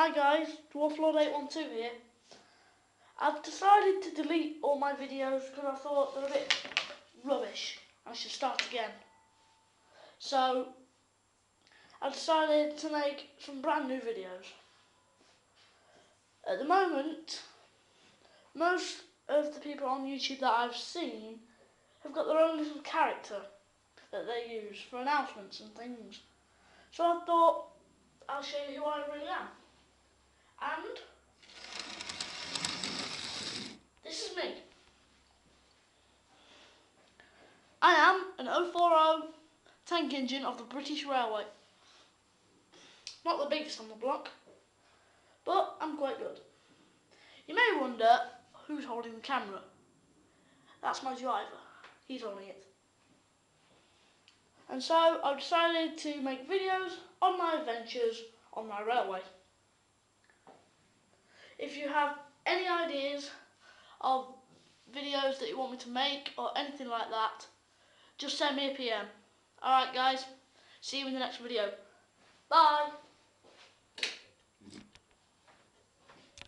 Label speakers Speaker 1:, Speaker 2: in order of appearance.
Speaker 1: Hi guys, Dwarflord812 here. I've decided to delete all my videos because I thought they're a bit rubbish and I should start again. So I decided to make some brand new videos. At the moment, most of the people on YouTube that I've seen have got their own little character that they use for announcements and things. So I thought I'll show you who I really am. And this is me. I am an 040 tank engine of the British Railway. Not the biggest on the block, but I'm quite good. You may wonder who's holding the camera. That's my driver. He's holding it. And so I've decided to make videos on my adventures on my railway. If you have any ideas of videos that you want me to make or anything like that, just send me a PM. Alright guys, see you in the next video. Bye!